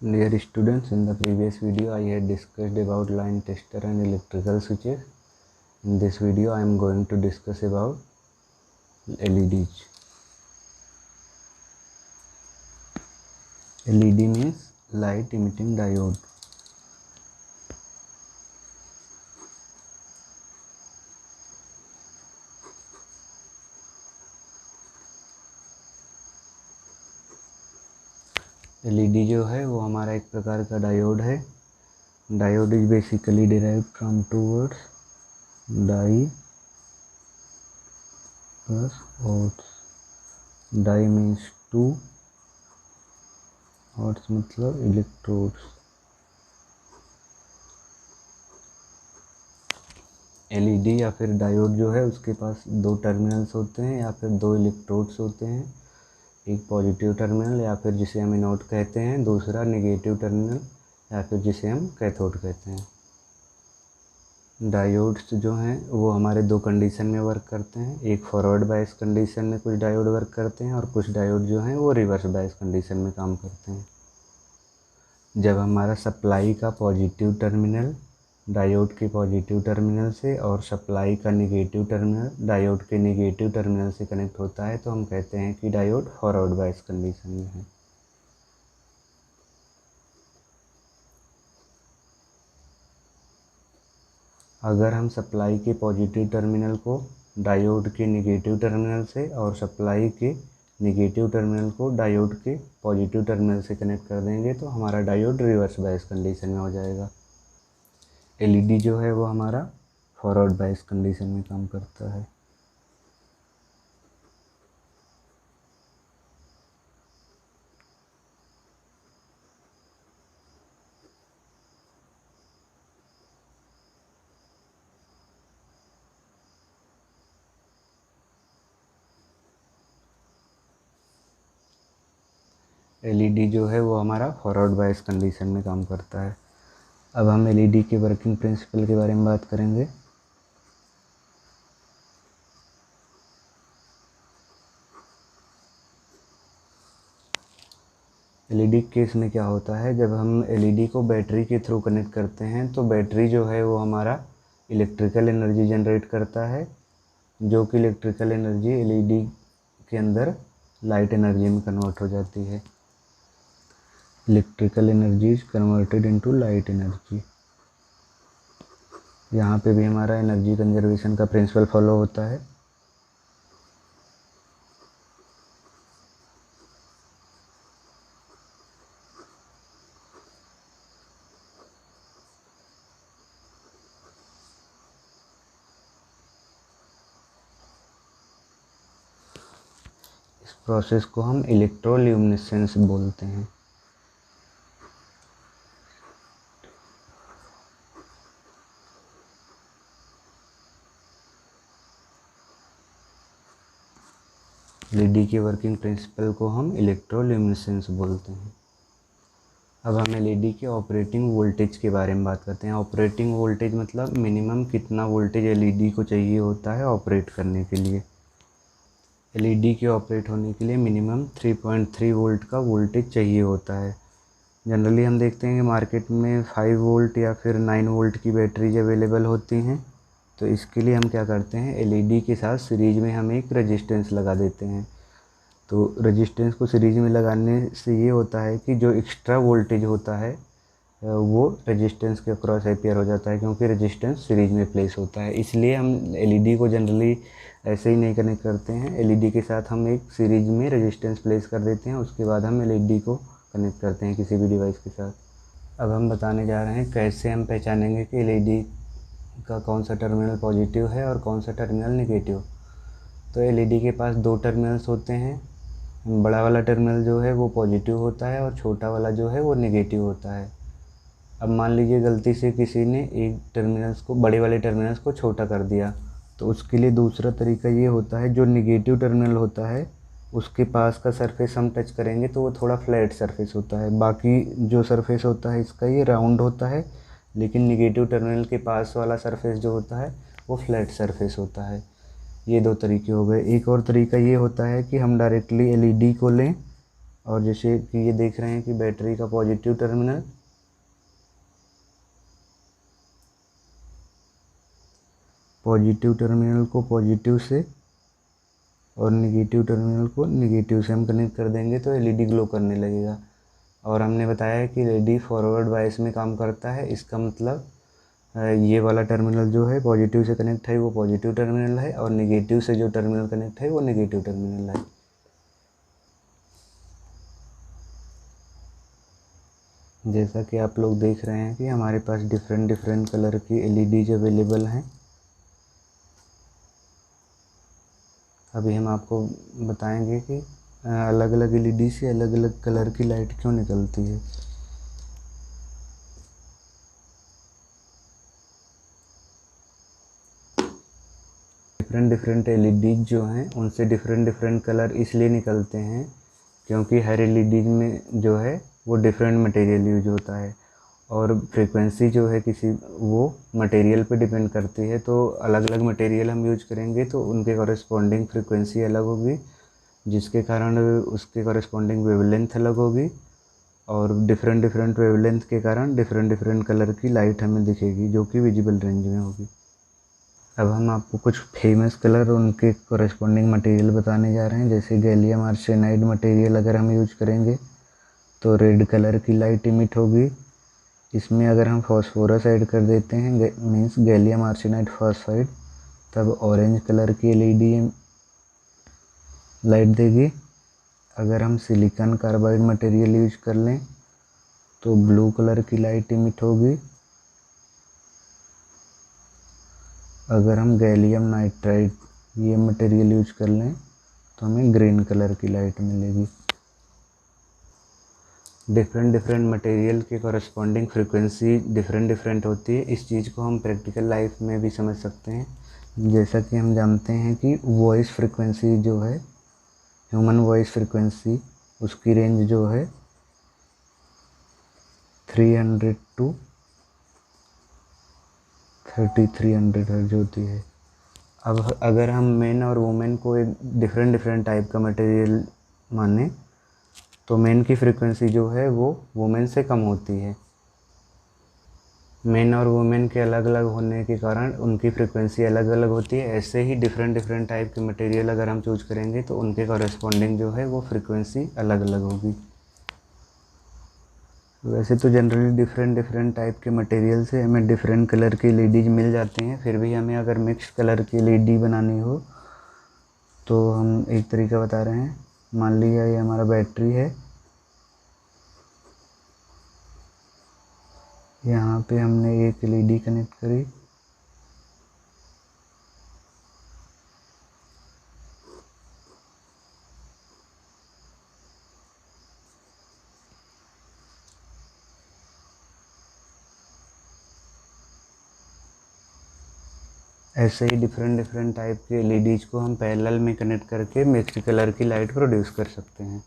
Dear students, in the previous video I had discussed about line tester and electrical switches. In this video I am going to discuss about LEDs. LED means light emitting diode. LED जो है वो हमारा एक प्रकार का diode है. Diode is basically derived from two words, die plus odes. Die means two, odes मतलब electrodes. LED या फिर डायोड जो है उसके पास दो टर्मिनल्स होते हैं या फिर दो इलेक्ट्रोड्स होते हैं. एक पॉजिटिव टर्मिनल या फिर जिसे हम एनोड कहते हैं, दूसरा नेगेटिव टर्मिनल या फिर जिसे हम कैथोड कहते हैं. डायोड्स जो हैं वो हमारे दो कंडीशन में वर्क करते हैं. एक फॉरवर्ड बायस कंडीशन में कुछ डायोड वर्क करते हैं और कुछ डायोड जो हैं वो रिवर्स बायस कंडीशन में काम करते हैं. जब हमारा सप्लाई का पॉजिटिव टर्मिनल डायोड के पॉजिटिव टर्मिनल से और सप्लाई का नेगेटिव टर्मिनल डायोड के नेगेटिव टर्मिनल से कनेक्ट होता है तो हम कहते हैं कि डायोड फॉरवर्ड बायस कंडीशन में है. अगर हम सप्लाई के पॉजिटिव टर्मिनल को डायोड के नेगेटिव टर्मिनल से और सप्लाई के नेगेटिव टर्मिनल को डायोड के पॉजिटिव टर्मिनल से कनेक्ट कर देंगे तो हमारा डायोड रिवर्स बायस कंडीशन में हो जाएगा. LED जो है वो हमारा फॉरवर्ड बायस कंडीशन में काम करता है. LED जो है वो हमारा फॉरवर्ड बायस कंडीशन में काम करता है. अब हम LED के वर्किंग प्रिंसिपल के बारे में बात करेंगे. LED केस में क्या होता है, जब हम LED को बैटरी के थ्रू कनेक्ट करते हैं तो बैटरी जो है वो हमारा इलेक्ट्रिकल एनर्जी जनरेट करता है, जो कि इलेक्ट्रिकल एनर्जी LED के अंदर लाइट एनर्जी में कन्वर्ट हो जाती है. Electrical energy is converted into light energy. यहाँ पे भी हमारा एनर्जी कंजर्वेशन का प्रिंसिपल फॉलो होता है. इस प्रोसेस को हम इलेक्ट्रोल्यूमिनेसेंस बोलते हैं. LED के वर्किंग प्रिंसिपल को हम इलेक्ट्रोल्यूमिनेसेंस बोलते हैं. अब हम LED के ऑपरेटिंग वोल्टेज के बारे में बात करते हैं. ऑपरेटिंग वोल्टेज मतलब मिनिमम कितना वोल्टेज LED को चाहिए होता है ऑपरेट करने के लिए. LED के ऑपरेट होने के लिए मिनिमम 3.3 वोल्ट का वोल्टेज चाहिए होता है. जनरली हम देखते हैं कि मार्केट में 5 वोल्ट या फिर 9 वोल्ट की बैटरीज अवेलेबल होती हैं. तो इसके लिए हम क्या करते हैं, LED के साथ सीरीज में हम एक रेजिस्टेंस लगा देते हैं. तो रेजिस्टेंस को सीरीज में लगाने से ये होता है कि जो एक्स्ट्रा वोल्टेज होता है वो रेजिस्टेंस के अक्रॉस अपियर हो जाता है, क्योंकि रेजिस्टेंस सीरीज में प्लेस होता है. इसलिए हम LED को जनरली ऐसे ही नहीं कनेक्ट करते हैं. LED के साथ हम एक सीरीज में रेजिस्टेंस प्लेस कर देते हैं, उसके बाद हम LED को कनेक्ट करते हैं किसी भी डिवाइस के साथ. अब हम बताने जा रहे हैं कैसे हम पहचानेंगे कि LED का कौन सा टर्मिनल पॉजिटिव है और कौन सा टर्मिनल नेगेटिव. तो LED के पास दो टर्मिनल्स होते हैं. बड़ा वाला टर्मिनल जो है वो पॉजिटिव होता है और छोटा वाला जो है वो नेगेटिव होता है. अब मान लीजिए गलती से किसी ने एक टर्मिनल्स को, बड़े वाले टर्मिनल्स को छोटा कर दिया, तो उसके लिए दूसरा तरीका ये होता है, जो नेगेटिव टर्मिनल होता है उसके पास का सरफेस हम टच करेंगे तो वो थोड़ा फ्लैट सरफेस होता है. बाकी जो सरफेस होता है इसका ये राउंड होता है, लेकिन नेगेटिव टर्मिनल के पास वाला सरफेस जो होता है वो फ्लैट सरफेस होता है. ये दो तरीके हो गए. एक और तरीका ये होता है कि हम डायरेक्टली LED को लें और जैसे कि ये देख रहे हैं कि बैटरी का पॉजिटिव टर्मिनल को पॉजिटिव से और निगेटिव टर्मिनल को निगेटिव से हम कनेक्ट कर देंगे तो एलईडी ग्लो करने लगेगा। और हमने बताया है कि एलईडी फॉरवर्ड बायस में काम करता है। इसका मतलब ये वाला टर्मिनल जो है पॉजिटिव से कनेक्ट है वो पॉजिटिव टर्मिनल है, और निगेटिव से जो टर्मिनल कनेक्ट है वो निगेटिव टर्मिनल है। जैसा कि आप लोग देख रहे हैं कि हमारे पास डिफरेंट डिफरेंट कलर की एलईडीज अवेलेबल हैं। अभी हम आपको बताएंगे कि अलग अलग एलईडी से अलग अलग कलर की लाइट क्यों निकलती है। डिफरेंट डिफरेंट एलईडीज जो हैं उनसे डिफरेंट डिफरेंट कलर इसलिए निकलते हैं क्योंकि हर एलईडी में जो है वो डिफरेंट मटेरियल यूज होता है, और फ्रीक्वेंसी जो है वो मटेरियल पे डिपेंड करती है। तो अलग अलग मटेरियल हम यूज करेंगे तो उनके कॉरेस्पॉन्डिंग फ्रीक्वेंसी अलग होगी, जिसके कारण उसके कॉरेस्पॉन्डिंग वेवलेंथ अलग होगी, और डिफरेंट डिफरेंट वेवलेंथ के कारण डिफरेंट डिफरेंट कलर की लाइट हमें दिखेगी जो कि विजिबल रेंज में होगी। अब हम आपको कुछ फेमस कलर और उनके कॉरेस्पॉन्डिंग मटेरियल बताने जा रहे हैं। जैसे गैलियम आर्सेनाइड मटेरियल अगर हम यूज करेंगे तो रेड कलर की लाइट इमिट होगी। इसमें अगर हम फॉस्फोरस ऐड कर देते हैं मीन्स गैलियम आर्सेनाइड फॉस्फाइड, तब ऑरेंज कलर की एलईडी लाइट देगी। अगर हम सिलिकॉन कार्बाइड मटेरियल यूज कर लें तो ब्लू कलर की लाइट इमिट होगी। अगर हम गैलियम नाइट्राइड ये मटेरियल यूज कर लें तो हमें ग्रीन कलर की लाइट मिलेगी। डिफरेंट डिफरेंट मटेरियल के कॉरेस्पॉन्डिंग फ्रीक्वेंसी डिफरेंट डिफरेंट होती है। इस चीज़ को हम प्रैक्टिकल लाइफ में भी समझ सकते हैं। जैसा कि हम जानते हैं कि वॉइस फ्रीक्वेंसी जो है, ह्यूमन वॉइस फ्रीक्वेंसी, उसकी रेंज जो है 300 टू 3300 हर्ट्ज होती है। अब अगर हम मेन और वुमेन को एक डिफरेंट डिफरेंट टाइप का मटेरियल माने तो मेन की फ्रीक्वेंसी जो है वो वुमेन से कम होती है। मेन और वुमेन के अलग अलग होने के कारण उनकी फ्रीक्वेंसी अलग अलग होती है। ऐसे ही डिफरेंट डिफरेंट टाइप के मटेरियल अगर हम चूज करेंगे तो उनके कॉरेस्पॉन्डिंग जो है वो फ्रीक्वेंसी अलग अलग होगी। वैसे तो जनरली डिफरेंट डिफरेंट टाइप के मटेरियल से हमें डिफरेंट कलर की एलईडीज मिल जाती हैं। फिर भी हमें अगर मिक्स कलर की एलईडी बनानी हो तो हम एक तरीका बता रहे हैं। मान लिया ये हमारा बैटरी है, यहाँ पे हमने एक एलईडी कनेक्ट करी, ऐसे ही डिफरेंट डिफरेंट टाइप के एलईडीज को हम पैरेलल में कनेक्ट करके मिक्स्ड कलर की लाइट प्रोड्यूस कर सकते हैं।